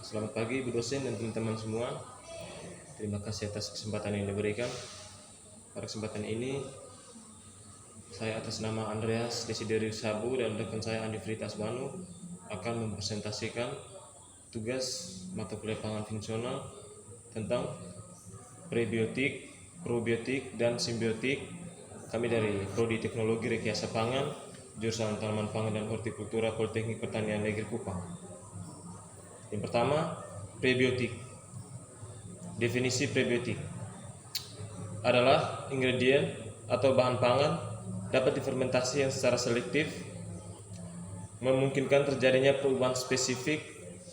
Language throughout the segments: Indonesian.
Selamat pagi Bu dosen dan teman-teman semua. Terima kasih atas kesempatan yang diberikan. Pada kesempatan ini, saya atas nama Andreas Desiderius Sabu dan rekan saya Andi Fritas Banu akan mempresentasikan tugas mata kuliah pangan fungsional tentang prebiotik, probiotik, dan simbiotik. Kami dari Prodi Teknologi Rekayasa Pangan, jurusan Tanaman Pangan dan Hortikultura Politeknik Pertanian Negeri Kupang. Yang pertama, prebiotik. Definisi prebiotik adalah ingredient atau bahan pangan dapat difermentasi yang secara selektif memungkinkan terjadinya perubahan spesifik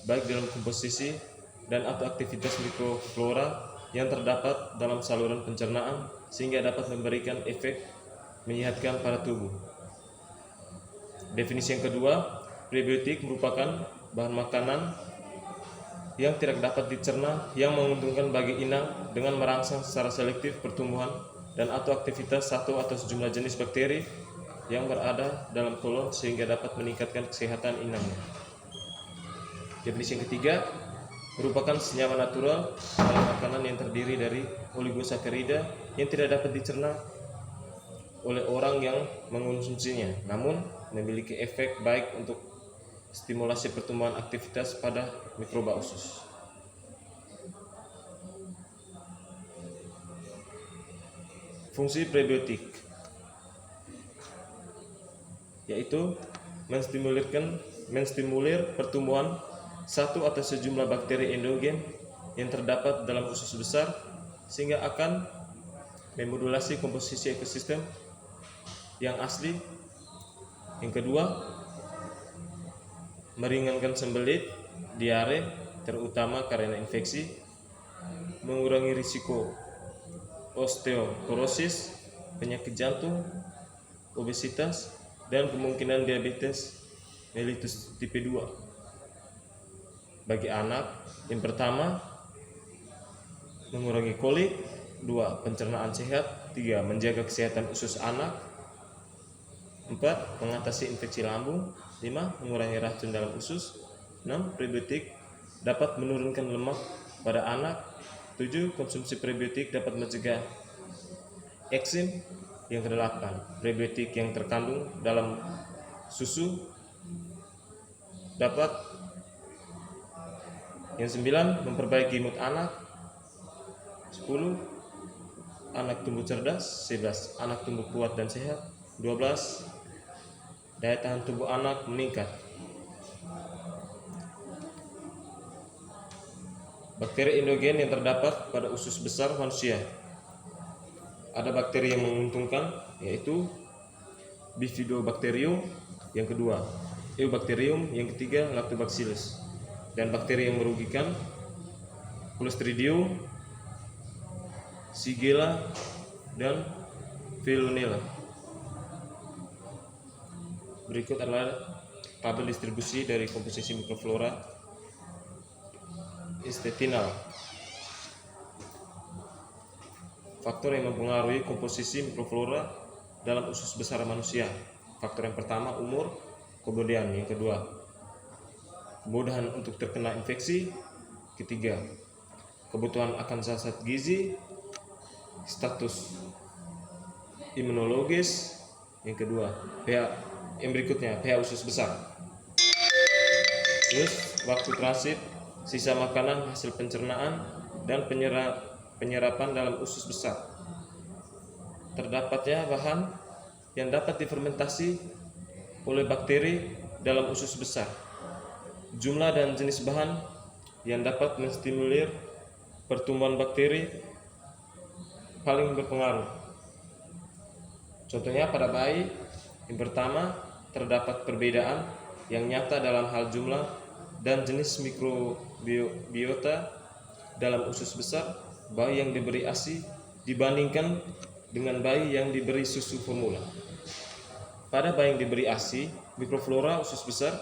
baik dalam komposisi dan atau aktivitas mikroflora yang terdapat dalam saluran pencernaan sehingga dapat memberikan efek menyehatkan pada tubuh. Definisi yang kedua, prebiotik merupakan bahan makanan yang tidak dapat dicerna yang menguntungkan bagi inang dengan merangsang secara selektif pertumbuhan dan atau aktivitas satu atau sejumlah jenis bakteri yang berada dalam kolon sehingga dapat meningkatkan kesehatan inangnya. Definisi yang ketiga, merupakan senyawa natural dalam makanan yang terdiri dari oligosakarida yang tidak dapat dicerna oleh orang yang mengonsumsinya, namun memiliki efek baik untuk stimulasi pertumbuhan aktivitas pada mikroba usus. Fungsi prebiotik yaitu menstimulir pertumbuhan satu atau sejumlah bakteri endogen yang terdapat dalam usus besar sehingga akan memodulasi komposisi ekosistem yang asli. Yang kedua, meringankan sembelit, diare, terutama karena infeksi, mengurangi risiko osteoporosis, penyakit jantung, obesitas, dan kemungkinan diabetes mellitus tipe 2. Bagi anak, yang pertama, mengurangi kolik, 2. Pencernaan sehat, 3. Menjaga kesehatan usus anak, 4. Mengatasi infeksi lambung, 5. Mengurangi racun dalam usus, 6. Prebiotik dapat menurunkan lemak pada anak, 7. Konsumsi prebiotik dapat mencegah eksim. Yang ke-8, prebiotik yang terkandung dalam susu dapat. Yang 9, memperbaiki mood anak, 10. Anak tumbuh cerdas, 11. Anak tumbuh kuat dan sehat, 12. Daya tahan tubuh anak meningkat. Bakteri endogen yang terdapat pada usus besar manusia. Ada bakteri yang menguntungkan, yaitu Bifidobacterium, yang kedua Eubacterium, yang ketiga Lactobacillus, dan bakteri yang merugikan Clostridium, Shigella, dan Veillonella. Berikut adalah tabel distribusi dari komposisi mikroflora intestinal. Faktor yang mempengaruhi komposisi mikroflora dalam usus besar manusia. Faktor yang pertama umur, kemudian yang kedua kemudahan untuk terkena infeksi, ketiga kebutuhan akan zat gizi, status imunologis, yang kedua pH. Yang berikutnya pH usus besar. Terus waktu transit, sisa makanan hasil pencernaan dan penyerapan dalam usus besar. Terdapatnya bahan yang dapat difermentasi oleh bakteri dalam usus besar. Jumlah dan jenis bahan yang dapat menstimulir pertumbuhan bakteri paling berpengaruh. Contohnya pada bayi, yang pertama terdapat perbedaan yang nyata dalam hal jumlah dan jenis mikrobiota dalam usus besar bayi yang diberi ASI dibandingkan dengan bayi yang diberi susu formula. Pada bayi yang diberi ASI, mikroflora usus besar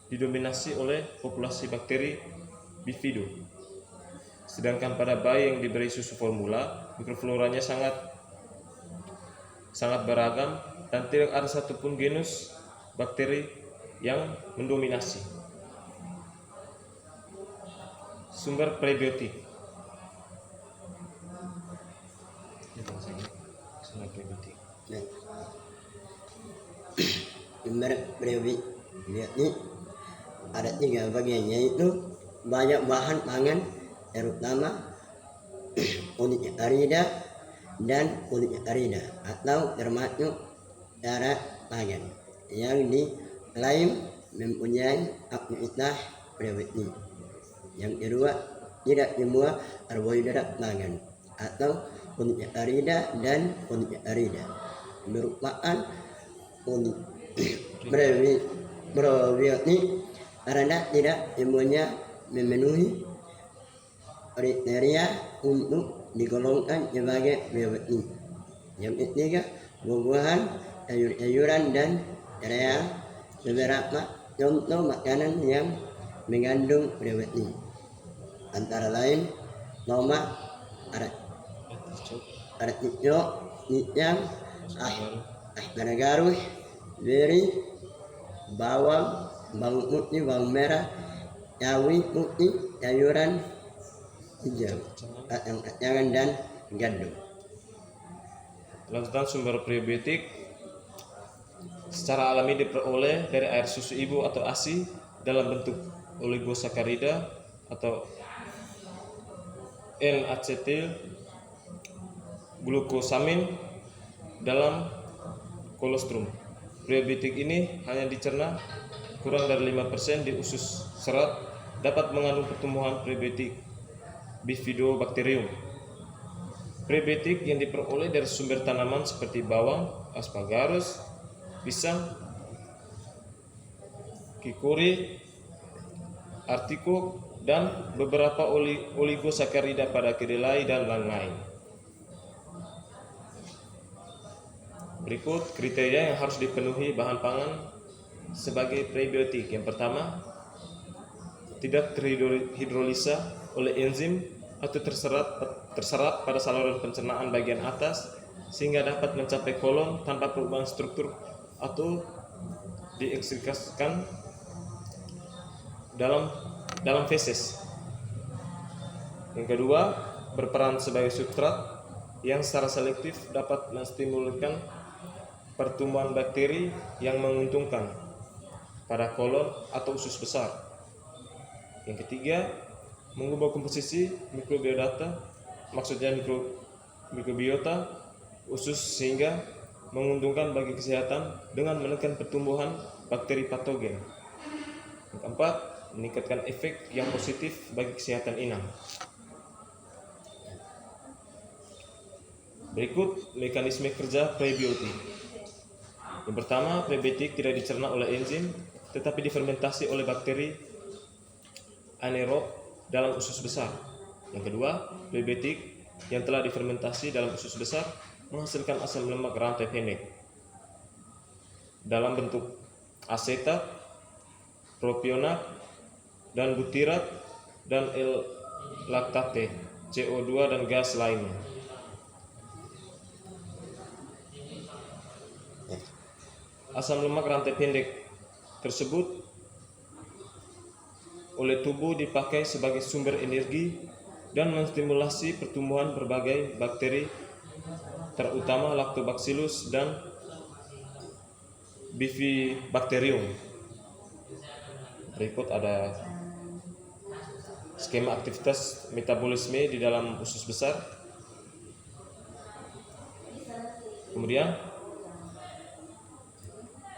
didominasi oleh populasi bakteri Bifido. Sedangkan pada bayi yang diberi susu formula, mikrofloranya sangat beragam dan tidak ada satupun genus bakteri yang mendominasi. sumber prebiotik. Sumber prebiotik. Nah, sumber prebiotik ini ada 3 bagian, yaitu banyak bahan pangan, terutama kulit arida dan kulit arida atau termasuk darah pangan yang diklaim mempunyai aktivitas prebiotik. Yang kedua, tidak semua karbohidrat pangan atau kulit arida dan kulit arida merupakan kulit probiotik karena tidak semuanya memenuhi kriteria untuk digolongkan sebagai probiotik. Yang ketiga, buah-buahan, sayur-sayuran dan sereal beberapa contoh makanan yang mengandung probiotik, antara lain tomat, artichok, micam, asparagus, beri, bawang, bawang putih, bawang merah, cabai putih, sayuran hijau, kacang-kacangan dan gandum. Lanjutan sumber prebiotik secara alami diperoleh dari air susu ibu atau ASI dalam bentuk oligosakarida atau N-acetil glukosamin dalam kolostrum. Prebiotik ini hanya dicerna kurang dari 5% di usus serat, dapat mengandung pertumbuhan prebiotik Bifidobacterium. Prebiotik yang diperoleh dari sumber tanaman seperti bawang, asparagus, pisang, kikori, artikok, dan beberapa oligosakarida pada kedelai dan lain-lain. Berikut kriteria yang harus dipenuhi bahan pangan sebagai prebiotik. Yang pertama, tidak terhidrolisa oleh enzim atau terserap pada saluran pencernaan bagian atas sehingga dapat mencapai kolon tanpa perubahan struktur atau dieksekasikan dalam feses. Yang kedua, berperan sebagai substrat yang secara selektif dapat menstimulkan pertumbuhan bakteri yang menguntungkan pada kolon atau usus besar. Yang ketiga, mengubah komposisi mikrobiota, maksudnya mikrobiota usus sehingga menguntungkan bagi kesehatan dengan menekan pertumbuhan bakteri patogen. Yang keempat, meningkatkan efek yang positif bagi kesehatan inang. Berikut mekanisme kerja prebiotik. Yang pertama, prebiotik tidak dicerna oleh enzim tetapi difermentasi oleh bakteri anaerob dalam usus besar. Yang kedua, prebiotik yang telah difermentasi dalam usus besar menghasilkan asam lemak rantai pendek dalam bentuk asetat, propionat, dan butirat dan L-laktate, CO2 dan gas lainnya. Asam lemak rantai pendek tersebut oleh tubuh dipakai sebagai sumber energi dan menstimulasi pertumbuhan berbagai bakteri, terutama Lactobacillus dan Bifidobacterium. Berikut ada skema aktivitas metabolisme di dalam usus besar. Kemudian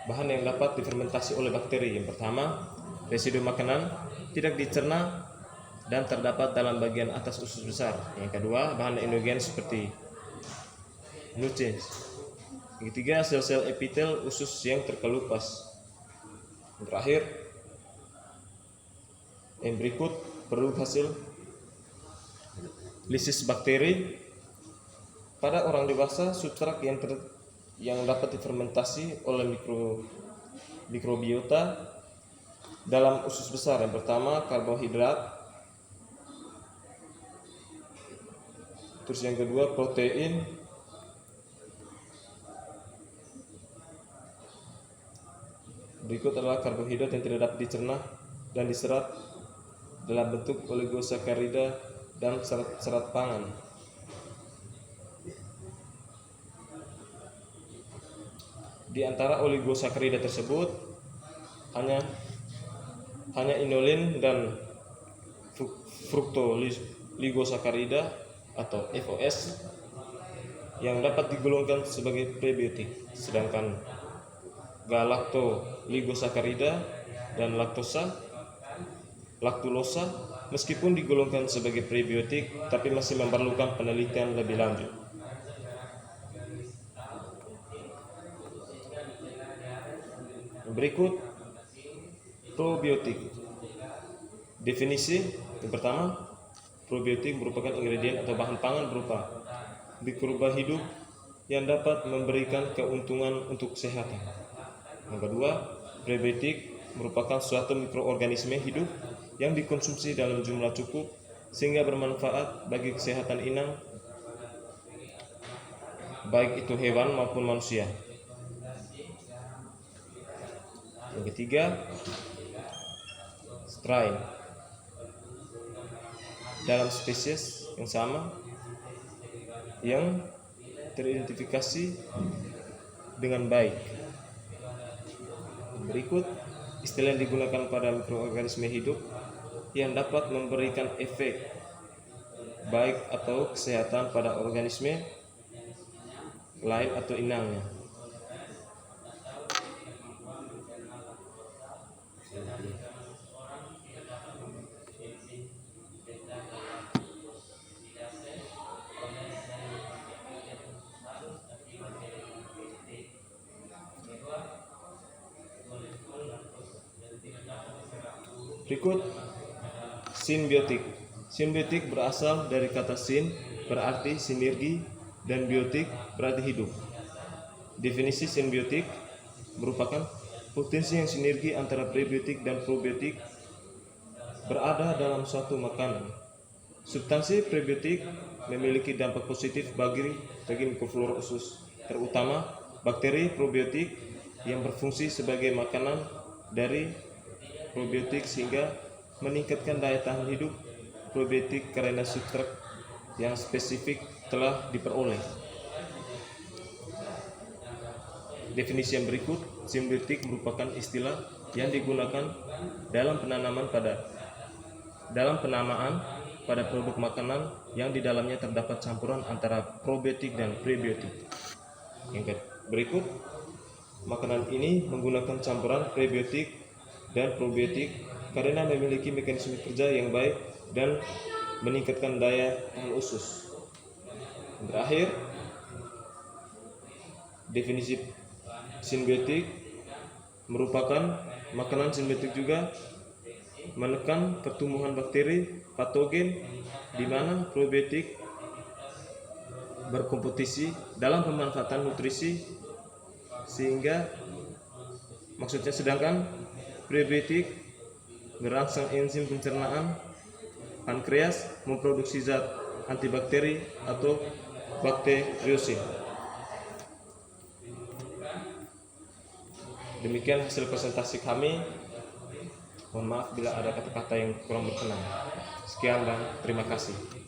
bahan yang dapat difermentasi oleh bakteri. Yang pertama, residu makanan tidak dicerna dan terdapat dalam bagian atas usus besar. Yang kedua, bahan endogen seperti nutrients. Yang ketiga, sel-sel epitel usus yang terkelupas. Yang terakhir, yang berikut produk hasil lisis bakteri. Pada orang dewasa, substrat yang dapat difermentasi oleh mikrobiota dalam usus besar. Yang pertama, karbohidrat. Terus yang kedua, protein. Berikut adalah karbohidrat yang tidak dapat dicerna dan diserap dalam bentuk oligosakarida dan serat pangan. Di antara oligosakarida tersebut hanya inulin dan fruktoligosakarida atau FOS yang dapat digolongkan sebagai prebiotik, sedangkan galactoligosakarida dan laktulosa meskipun digolongkan sebagai prebiotik tapi masih memerlukan penelitian lebih lanjut. Berikut probiotik. Definisi yang pertama, probiotik merupakan ingredient atau bahan pangan berupa mikroba hidup yang dapat memberikan keuntungan untuk kesehatan. Yang kedua, prebiotik merupakan suatu mikroorganisme hidup yang dikonsumsi dalam jumlah cukup sehingga bermanfaat bagi kesehatan inang, baik itu hewan maupun manusia. Yang ketiga, strain. Dalam spesies yang sama yang teridentifikasi dengan baik. Berikut istilah yang digunakan pada mikroorganisme hidup yang dapat memberikan efek baik atau kesehatan pada organisme lain atau inangnya. Berikut simbiotik. Simbiotik berasal dari kata sin berarti sinergi dan biotik berarti hidup. Definisi simbiotik merupakan potensi yang sinergi antara prebiotik dan probiotik berada dalam suatu makanan. Substansi prebiotik memiliki dampak positif bagi mikroflora usus, terutama bakteri probiotik yang berfungsi sebagai makanan dari probiotik sehingga meningkatkan daya tahan hidup probiotik karena substrat yang spesifik telah diperoleh. Definisi yang berikut, simbiotik merupakan istilah yang digunakan dalam penamaan pada produk makanan yang di dalamnya terdapat campuran antara probiotik dan prebiotik. Yang berikut, makanan ini menggunakan campuran prebiotik dan probiotik karena memiliki mekanisme kerja yang baik dan meningkatkan daya tahan usus. Terakhir, definisi simbiotik merupakan makanan simbiotik juga menekan pertumbuhan bakteri patogen di mana probiotik berkompetisi dalam pemanfaatan nutrisi sedangkan prebiotik merangsang enzim pencernaan pankreas memproduksi zat antibakteri atau bakteriosin. Demikian hasil presentasi kami. Mohon maaf bila ada kata-kata yang kurang berkenan. Sekian dan terima kasih.